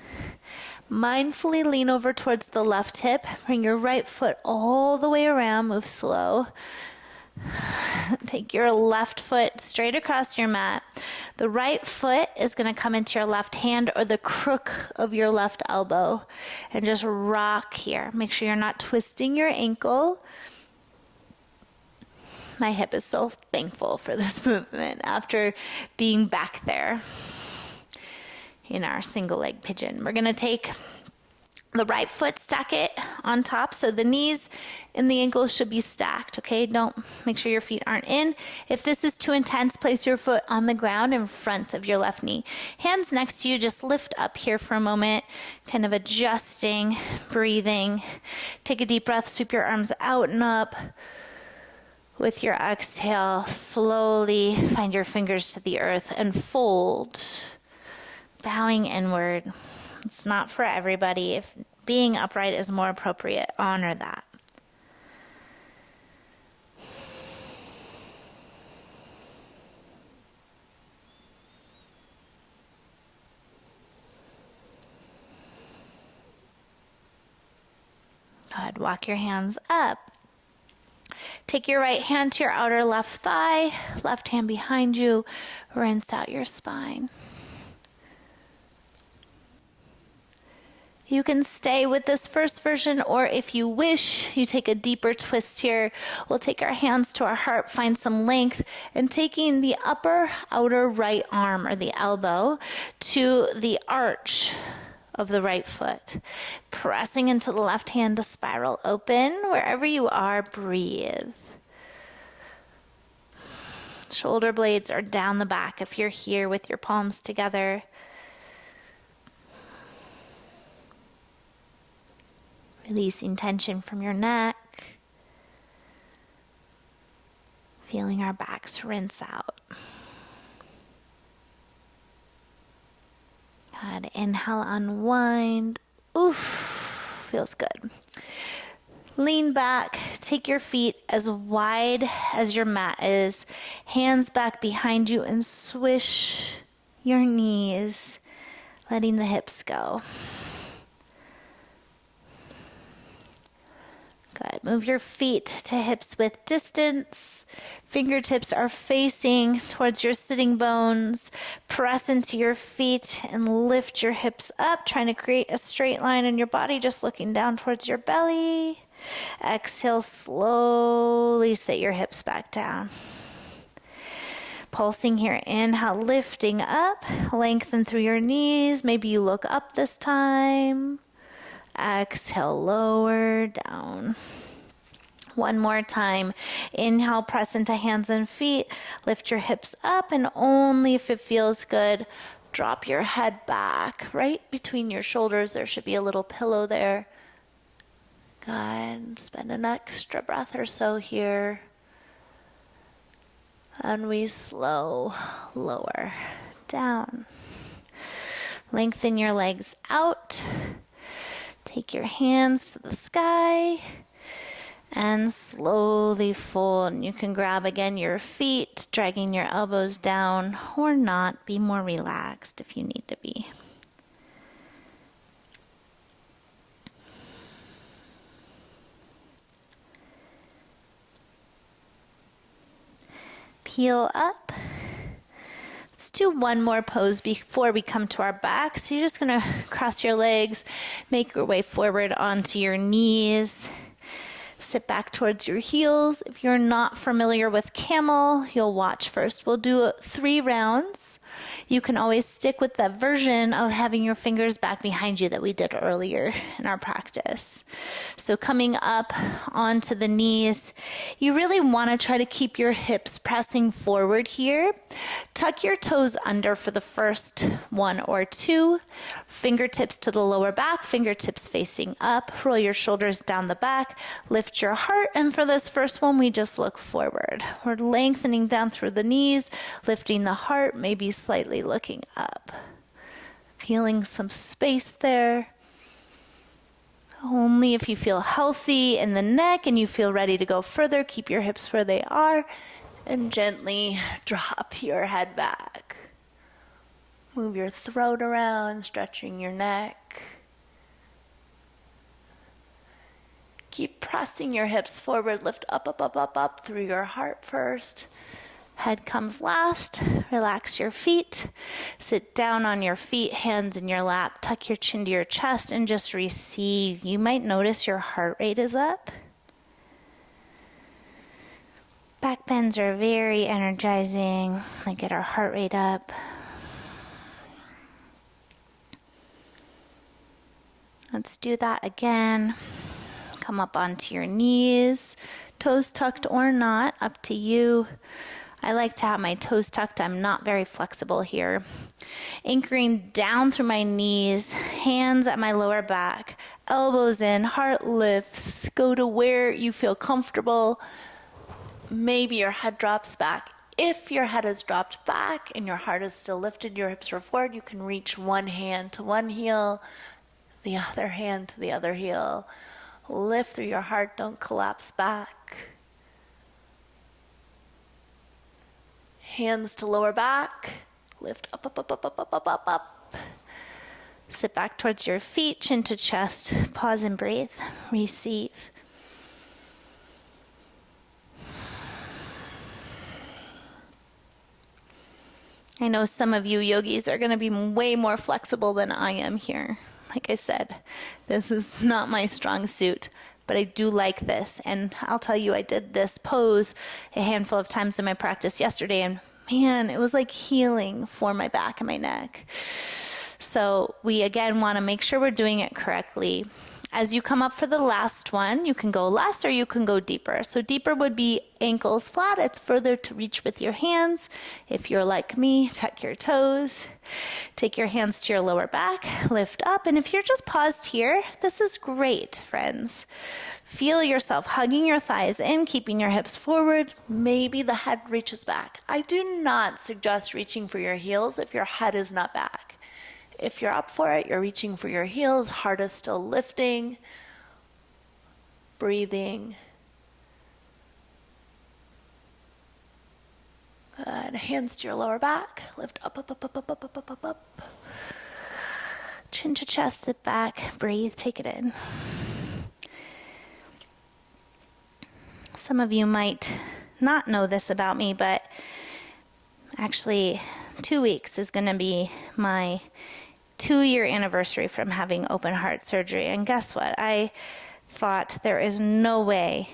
Mindfully lean over towards the left hip. Bring your right foot all the way around. Move slow. Take your left foot straight across your mat. The right foot is going to come into your left hand or the crook of your left elbow and just rock here. Make sure you're not twisting your ankle. My hip is so thankful for this movement after being back there in our single leg pigeon. We're going to take the right foot, stack it on top, so the knees and the ankles should be stacked, okay? Don't, make sure your feet aren't in. If this is too intense, place your foot on the ground in front of your left knee. Hands next to you, just lift up here for a moment, kind of adjusting, breathing. Take a deep breath, sweep your arms out and up. With your exhale, slowly find your fingers to the earth and fold, bowing inward. It's not for everybody. If being upright is more appropriate, honor that. Good. Walk your hands up. Take your right hand to your outer left thigh, left hand behind you. Rinse out your spine. You can stay with this first version, or if you wish, you take a deeper twist here. We'll take our hands to our heart, find some length, and taking the upper outer right arm or the elbow to the arch of the right foot. Pressing into the left hand to spiral open. Wherever you are, breathe. Shoulder blades are down the back if you're here with your palms together. Releasing tension from your neck. Feeling our backs rinse out. Good. Inhale, unwind. Oof, feels good. Lean back, take your feet as wide as your mat is. Hands back behind you and swish your knees, letting the hips go. Good. Move your feet to hips width distance. Fingertips are facing towards your sitting bones. Press into your feet and lift your hips up, trying to create a straight line in your body, just looking down towards your belly. Exhale, slowly sit your hips back down. Pulsing here, inhale, lifting up, lengthen through your knees. Maybe you look up this time. Exhale, lower down. One more time. Inhale, press into hands and feet. Lift your hips up, and only if it feels good, drop your head back. Right between your shoulders, there should be a little pillow there. Good. Spend an extra breath or so here. And we slow lower down. Lengthen your legs out. Take your hands to the sky and slowly fold. And you can grab again your feet, dragging your elbows down or not. Be more relaxed if you need to be. Peel up. Let's do one more pose before we come to our back. So you're just going to cross your legs, make your way forward onto your knees. Sit back towards your heels. If you're not familiar with camel, you'll watch first. We'll do 3 rounds. You can always stick with that version of having your fingers back behind you that we did earlier in our practice. So coming up onto the knees, you really want to try to keep your hips pressing forward here. Tuck your toes under for the first 1 or 2. Fingertips to the lower back, fingertips facing up. Roll your shoulders down the back. Lift your heart, and for this first one, we just look forward. We're lengthening down through the knees, lifting the heart, maybe slightly looking up. Feeling some space there. Only if you feel healthy in the neck and you feel ready to go further, keep your hips where they are and gently drop your head back. Move your throat around, stretching your neck. Keep pressing your hips forward. Lift up, up, up, up, up through your heart first. Head comes last. Relax your feet. Sit down on your feet, hands in your lap. Tuck your chin to your chest and just receive. You might notice your heart rate is up. Back bends are very energizing. They get our heart rate up. Let's do that again. Come up onto your knees, toes tucked or not, up to you. I like to have my toes tucked. I'm not very flexible here. Anchoring down through my knees, hands at my lower back, elbows in, heart lifts. Go to where you feel comfortable. Maybe your head drops back. If your head is dropped back and your heart is still lifted, your hips are forward, you can reach one hand to one heel, the other hand to the other heel. Lift through your heart, don't collapse back. Hands to lower back, lift up, up, up, up, up, up, up, up, up. Sit back towards your feet, chin to chest, pause and breathe, receive. I know some of you yogis are going to be way more flexible than I am here. Like I said, this is not my strong suit, but I do like this. And I'll tell you, I did this pose a handful of times in my practice yesterday, and man, it was like healing for my back and my neck. So we again want to make sure we're doing it correctly. As you come up for the last one, you can go less or you can go deeper. So deeper would be ankles flat. It's further to reach with your hands. If you're like me, tuck your toes. Take your hands to your lower back, lift up. And if you're just paused here, this is great, friends. Feel yourself hugging your thighs in, keeping your hips forward. Maybe the head reaches back. I do not suggest reaching for your heels if your head is not back. If you're up for it, you're reaching for your heels, heart is still lifting, breathing. Good. Hands to your lower back, lift up, up, up, up, up, up, up, up, up, up. Chin to chest, sit back, breathe, take it in. Some of you might not know this about me, but actually 2 weeks is going to be my 2-year anniversary from having open heart surgery. And guess what? I thought there is no way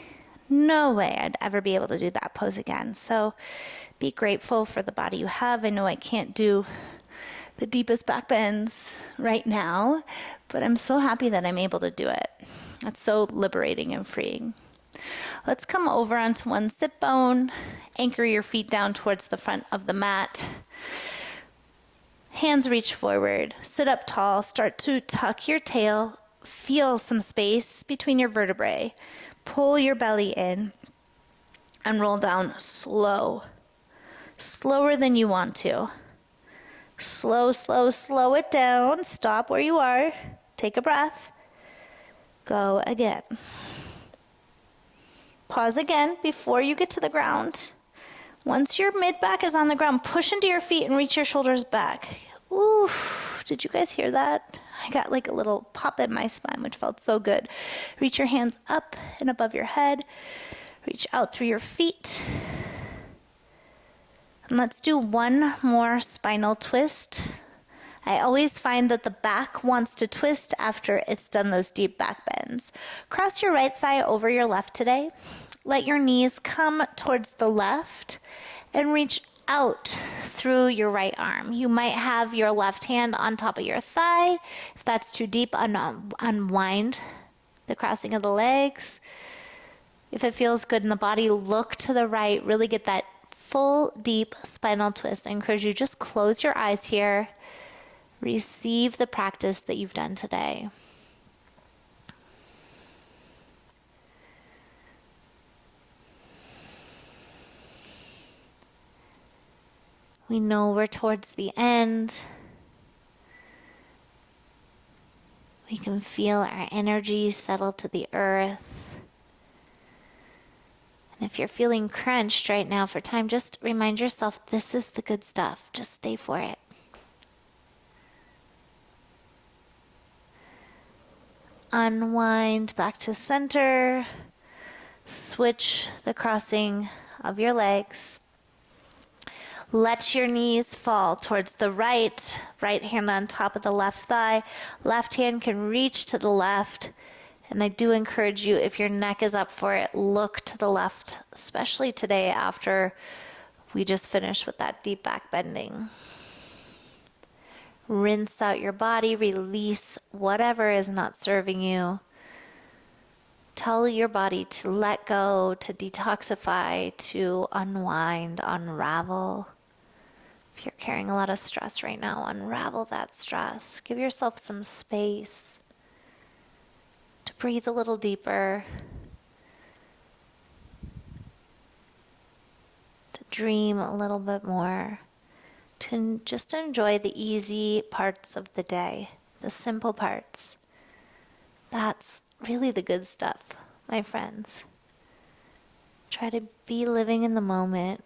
I'd ever be able to do that pose again. So be grateful for the body you have. I know I can't do the deepest back bends right now, but I'm so happy that I'm able to do it. It's so liberating and freeing. Let's come over onto one sit bone. Anchor your feet down towards the front of the mat. Hands reach forward, sit up tall, start to tuck your tail, feel some space between your vertebrae, pull your belly in, and roll down slow, slower than you want to. Slow, slow, slow it down. Stop where you are. Take a breath. Go again. Pause again before you get to the ground. Once your mid-back is on the ground, push into your feet and reach your shoulders back. Ooh, did you guys hear that? I got like a little pop in my spine, which felt so good. Reach your hands up and above your head. Reach out through your feet. And let's do one more spinal twist. I always find that the back wants to twist after it's done those deep back bends. Cross your right thigh over your left today. Let your knees come towards the left and reach out through your right arm. You might have your left hand on top of your thigh. If that's too deep, unwind the crossing of the legs. If it feels good in the body, look to the right. Really get that full, deep spinal twist. I encourage you, just close your eyes here. Receive the practice that you've done today. We know we're towards the end. We can feel our energy settle to the earth. And if you're feeling crunched right now for time, just remind yourself, this is the good stuff. Just stay for it. Unwind back to center. Switch the crossing of your legs. Let your knees fall towards the right hand on top of the left thigh. Left hand can reach to the left. And I do encourage you, if your neck is up for it, look to the left, especially today after we just finished with that deep back bending. Rinse out your body, release whatever is not serving you. Tell your body to let go, to detoxify, to unwind, unravel. If you're carrying a lot of stress right now, unravel that stress. Give yourself some space to breathe a little deeper, to dream a little bit more, to just enjoy the easy parts of the day, the simple parts. That's really the good stuff, my friends. Try to be living in the moment.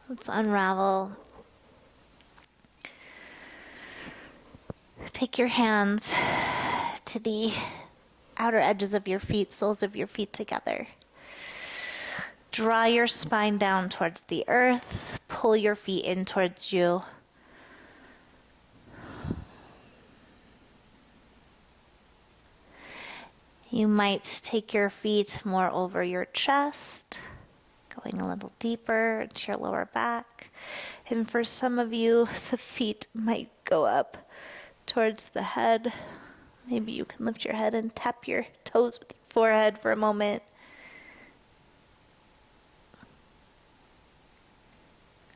Let's unravel. Take your hands to the outer edges of your feet, soles of your feet together. Draw your spine down towards the earth. Pull your feet in towards you. You might take your feet more over your chest, going a little deeper into your lower back. And for some of you, the feet might go up towards the head. Maybe you can lift your head and tap your toes with your forehead for a moment.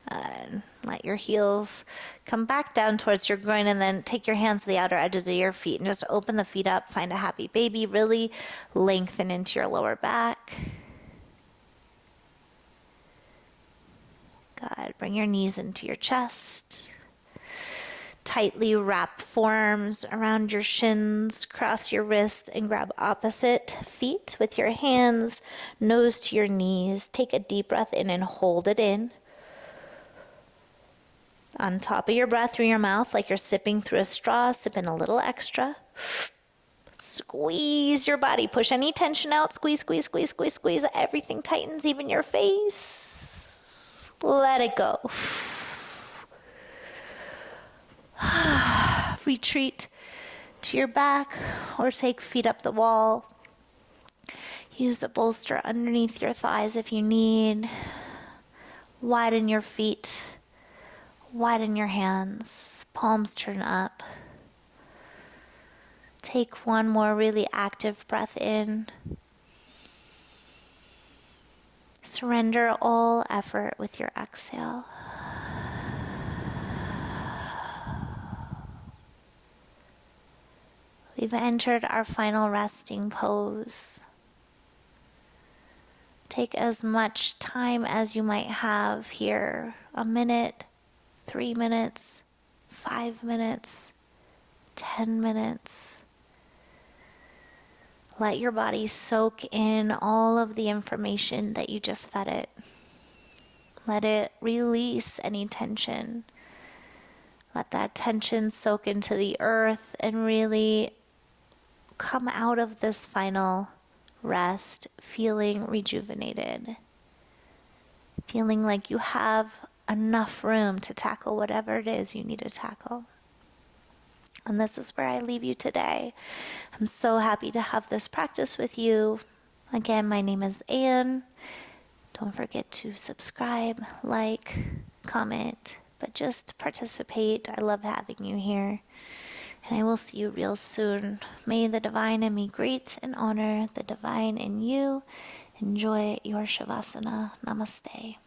And let your heels come back down towards your groin, and then take your hands to the outer edges of your feet and just open the feet up. Find a happy baby. Really lengthen into your lower back. Good. Bring your knees into your chest. Tightly wrap forearms around your shins. Cross your wrists and grab opposite feet with your hands, nose to your knees. Take a deep breath in and hold it in. On top of your breath through your mouth, like you're sipping through a straw, sip in a little extra. Squeeze your body. Push any tension out. Squeeze, squeeze, squeeze, squeeze, squeeze. Everything tightens, even your face. Let it go. Retreat to your back or take feet up the wall. Use a bolster underneath your thighs if you need. Widen your feet. Widen your hands, palms turn up. Take one more really active breath in. Surrender all effort with your exhale. We've entered our final resting pose. Take as much time as you might have here, a minute, 3 minutes, 5 minutes, 10 minutes. Let your body soak in all of the information that you just fed it. Let it release any tension. Let that tension soak into the earth and really come out of this final rest feeling rejuvenated. Feeling like you have enough room to tackle whatever it is you need to tackle. And this is where I leave you today. I'm so happy to have this practice with you. Again, my name is Anne. Don't forget to subscribe, like, comment, but just participate. I love having you here. And I will see you real soon. May the divine in me greet and honor the divine in you. Enjoy your Shavasana. Namaste.